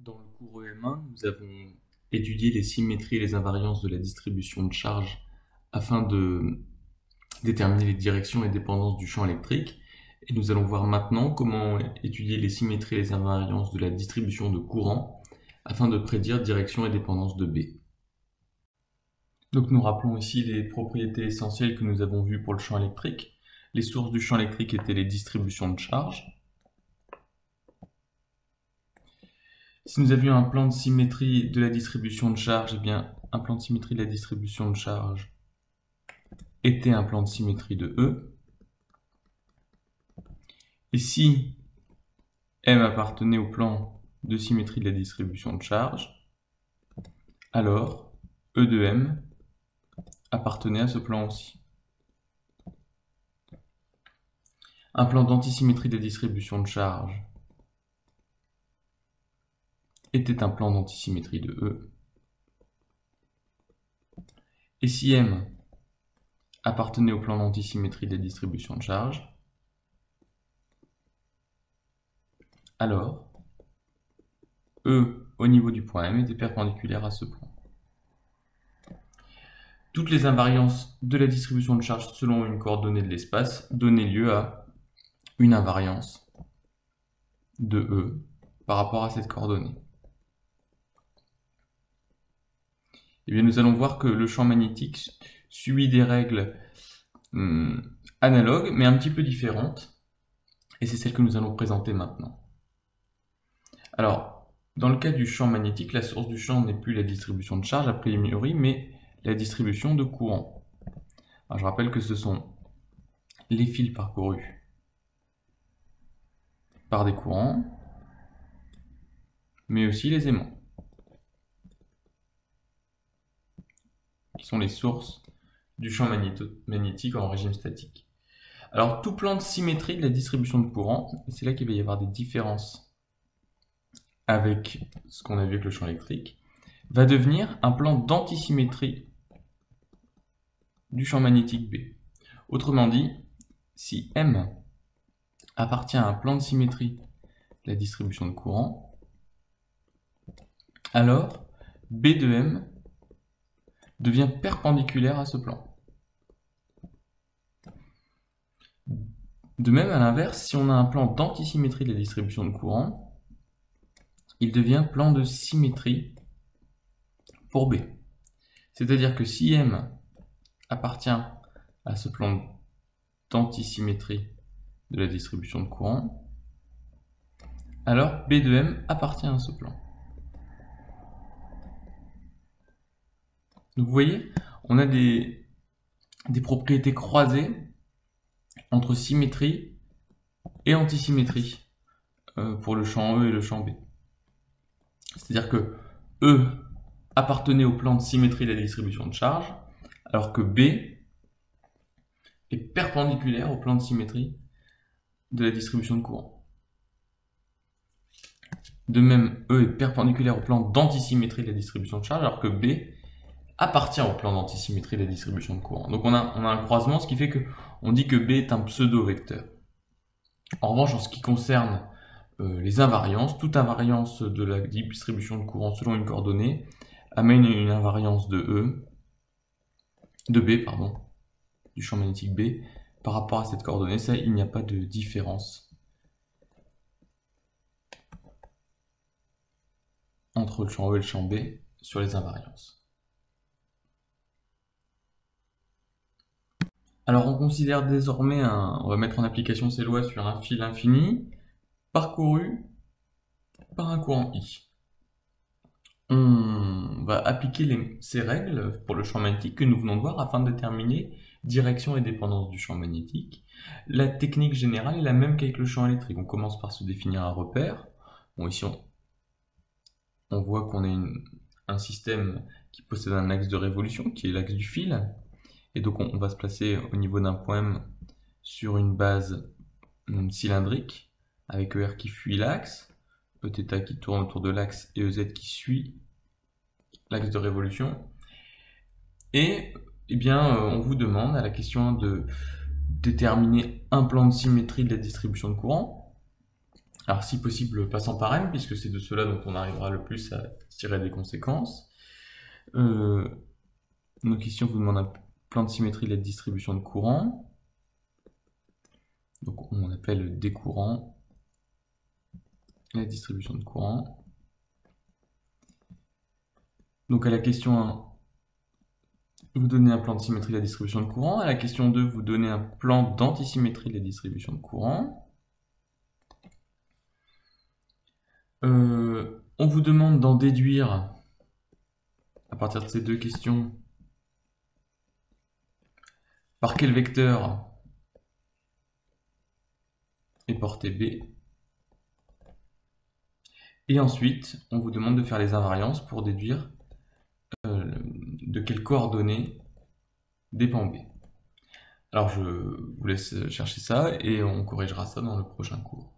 Dans le cours EM1, nous avons étudié les symétries et les invariances de la distribution de charge afin de déterminer les directions et dépendances du champ électrique. Et nous allons voir maintenant comment étudier les symétries et les invariances de la distribution de courant afin de prédire direction et dépendance de B. Donc nous rappelons ici les propriétés essentielles que nous avons vues pour le champ électrique. Les sources du champ électrique étaient les distributions de charge. Si nous avions un plan de symétrie de la distribution de charge, eh bien, un plan de symétrie de la distribution de charge était un plan de symétrie de E. Et si M appartenait au plan de symétrie de la distribution de charge, alors E de M appartenait à ce plan aussi. Un plan d'antisymétrie de la distribution de charge était un plan d'antisymétrie de E. Et si M appartenait au plan d'antisymétrie des distributions de charge, alors E au niveau du point M était perpendiculaire à ce plan. Toutes les invariances de la distribution de charge selon une coordonnée de l'espace donnaient lieu à une invariance de E par rapport à cette coordonnée. Eh bien, nous allons voir que le champ magnétique suit des règles analogues, mais un petit peu différentes, et c'est celle que nous allons présenter maintenant. Alors, dans le cas du champ magnétique, la source du champ n'est plus la distribution de charge a priori, mais la distribution de courant. Alors, je rappelle que ce sont les fils parcourus par des courants, mais aussi les aimants, qui sont les sources du champ magnétique en régime statique. Alors, tout plan de symétrie de la distribution de courant, et c'est là qu'il va y avoir des différences avec ce qu'on a vu avec le champ électrique, va devenir un plan d'antisymétrie du champ magnétique B. Autrement dit, si M appartient à un plan de symétrie de la distribution de courant, alors B de M devient perpendiculaire à ce plan. De même, à l'inverse, si on a un plan d'antisymétrie de la distribution de courant, il devient plan de symétrie pour B. C'est-à-dire que si M appartient à ce plan d'antisymétrie de la distribution de courant, alors B de M appartient à ce plan. Donc vous voyez, on a des propriétés croisées entre symétrie et antisymétrie pour le champ E et le champ B. C'est-à-dire que E appartenait au plan de symétrie de la distribution de charge, alors que B est perpendiculaire au plan de symétrie de la distribution de courant. De même, E est perpendiculaire au plan d'antisymétrie de la distribution de charge, alors que B appartient au plan d'antisymétrie de la distribution de courant. Donc on a un croisement, ce qui fait qu'on dit que B est un pseudo-vecteur. En revanche, en ce qui concerne les invariances, toute invariance de la distribution de courant selon une coordonnée amène une invariance de B, du champ magnétique B, par rapport à cette coordonnée. Ça, il n'y a pas de différence entre le champ E et le champ B sur les invariances. Alors on considère désormais on va mettre en application ces lois sur un fil infini parcouru par un courant I. On va appliquer ces règles pour le champ magnétique que nous venons de voir afin de déterminer direction et dépendance du champ magnétique. La technique générale est la même qu'avec le champ électrique. On commence par se définir un repère. Bon, ici on voit qu'on a un système qui possède un axe de révolution qui est l'axe du fil. Et donc on va se placer au niveau d'un point M sur une base cylindrique avec ER qui fuit l'axe, Eθ qui tourne autour de l'axe et EZ qui suit l'axe de révolution. Et eh bien, on vous demande à la question de déterminer un plan de symétrie de la distribution de courant. Alors si possible passant par M, puisque c'est de cela dont on arrivera le plus à tirer des conséquences. Donc ici on vous demande un plan de symétrie de la distribution de courant. Donc on appelle D courant la distribution de courant. Donc à la question 1, vous donnez un plan de symétrie de la distribution de courant. À la question 2, vous donnez un plan d'antisymétrie de la distribution de courant. On vous demande d'en déduire, à partir de ces deux questions, par quel vecteur est porté B. Et ensuite, on vous demande de faire les invariances pour déduire de quelles coordonnées dépend B. Alors je vous laisse chercher ça et on corrigera ça dans le prochain cours.